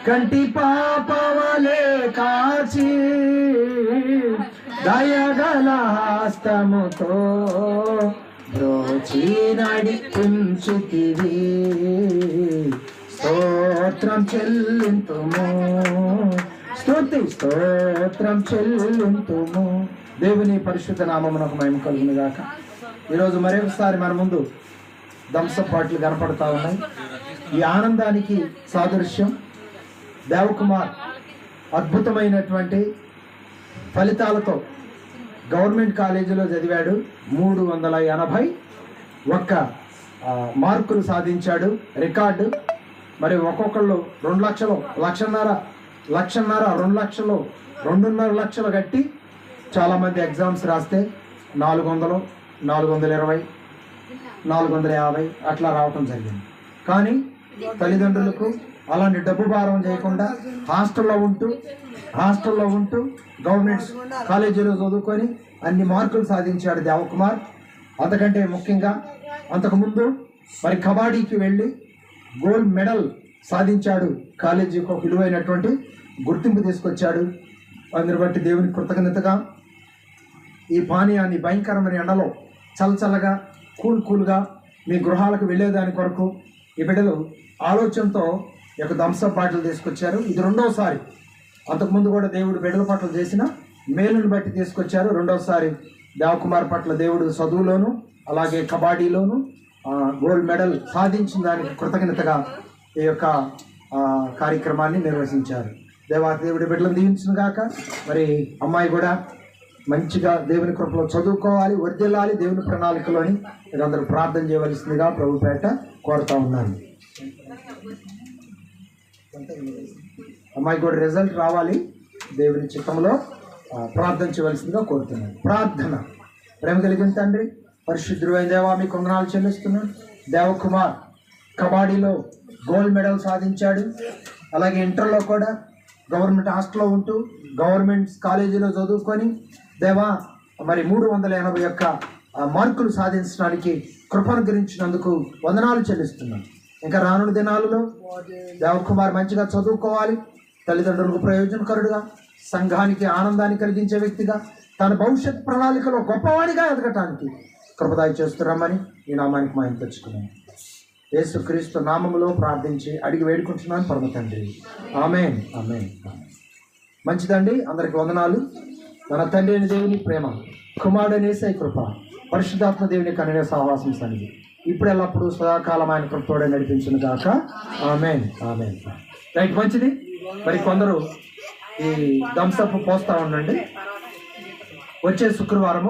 కంటి పాపవలే కాచి దయగల హస్తముతో బ్రోచి నడిపించితివి. స్తోత్రం చెల్లింతుము, స్తోత్రం చెల్లింతుము. దేవుని పరిశుద్ధ నామమునకు మహిమ కలుగును గాక. ఈరోజు మరొకసారి మన ముందు థమ్సప్ పాటలు కనపడతా ఉన్నాయి. ఈ ఆనందానికి సాదృశ్యం దేవకుమార్ అద్భుతమైనటువంటి ఫలితాలతో గవర్నమెంట్ కాలేజీలో చదివాడు. 381 మార్కులు సాధించాడు, రికార్డు. మరి ఒక్కొక్కళ్ళు 2 లక్షలు, 1,50,000, 2 లక్షలు, 2.5 లక్షలు కట్టి చాలామంది ఎగ్జామ్స్ రాస్తే 400, 420, 450 అట్లా రావటం జరిగింది. కానీ తల్లిదండ్రులకు అలాంటి డబ్బు భారం చేయకుండా హాస్టల్లో ఉంటూ గవర్నమెంట్ కాలేజీలో చదువుకొని అన్ని మార్కులు సాధించాడు దేవకుమార్. అంతకంటే ముఖ్యంగా అంతకుముందు మరి కబడ్డీకి వెళ్ళి గోల్డ్ మెడల్ సాధించాడు. కాలేజీకి ఒక విలువైనటువంటి గుర్తింపు తీసుకొచ్చాడు. అందుని బట్టి దేవుని కృతజ్ఞతగా ఈ పానీయాన్ని భయంకరమైన ఎండలో చల్లచల్లగా కూల్గా మీ గృహాలకు వెళ్ళేదాని కొరకు ఈ బిడ్డలు ఆలోచనతో ఈ యొక్క థమ్సప్ బాటిల్ తీసుకొచ్చారు. ఇది 2వసారి. అంతకుముందు కూడా దేవుడు బిడ్డల పట్ల చేసిన మేలును బట్టి తీసుకొచ్చారు. 2వసారి దేవకుమార్ పట్ల దేవుడు చదువులోను అలాగే కబడ్డీలోను గోల్డ్ మెడల్ సాధించిన దానికి కృతజ్ఞతగా ఈ యొక్క కార్యక్రమాన్ని నిర్వహించారు. దేవుడి బిడ్డలను దీవించిన గాక. మరి అమ్మాయి కూడా మంచిగా దేవుని కృపలో చదువుకోవాలి, వర్ధిల్లాలి దేవుని ప్రణాళికలోని మీరందరూ ప్రార్థన చేయవలసిందిగా ప్రభుపేట కోరుతా ఉన్నాను. అమ్మాయి కూడా రిజల్ట్ రావాలి, దేవుని చిత్తంలో ప్రార్థన చేయవలసిందిగా కోరుతున్నాను. ప్రార్థన. ప్రేమ కలిగిన తండ్రి, పరిశుద్ధుడైన దేవా, మీకు వందనాలు చెల్లిస్తున్నాను. దేవకుమార్ కబడ్డీలో గోల్డ్ మెడల్ సాధించాడు. అలాగే ఇంటర్లో కూడా గవర్నమెంట్ హాస్టల్లో ఉంటూ గవర్నమెంట్ కాలేజీలో చదువుకొని దేవా మరి 381 మార్కులు సాధించడానికి కృపను గురించినందుకు వందనాలు చెల్లిస్తున్నాను. ఇంకా రానున్న దినాలలో దేవకుమార్ మంచిగా చదువుకోవాలి, తల్లిదండ్రులకు ప్రయోజనకరుడుగా, సంఘానికి ఆనందాన్ని కలిగించే వ్యక్తిగా, తన భవిష్యత్ ప్రణాళికలో గొప్పవాడిగా ఎదగటానికి కృపదాయి చేస్తున్నామని ఈ నామానికి మాయం తెచ్చుకున్నాను. యేసుక్రీస్తు నామములో ప్రార్థించి అడిగి వేడుకుంటున్నాను పరమ తండ్రి. ఆమేన్, ఆమేన్. మంచిదండి, అందరికి వందనాలు. మన తండ్రి అయిన దేవుని ప్రేమ, కుమారుడైన యేసయ్య కృప, పరిశుద్ధాత్మ దేవుని కన్య సహవాసం సన్నిధి ఇప్పుడు ఎల్లప్పుడూ సదాకాలం ఆయన కృపతోడే నడిపించును గాక. ఆమేన్, ఆమేన్. రైట్, మంచిది. మరి కొందరు ఈ థమ్సప్ పోస్తా ఉండండి. వచ్చే శుక్రవారం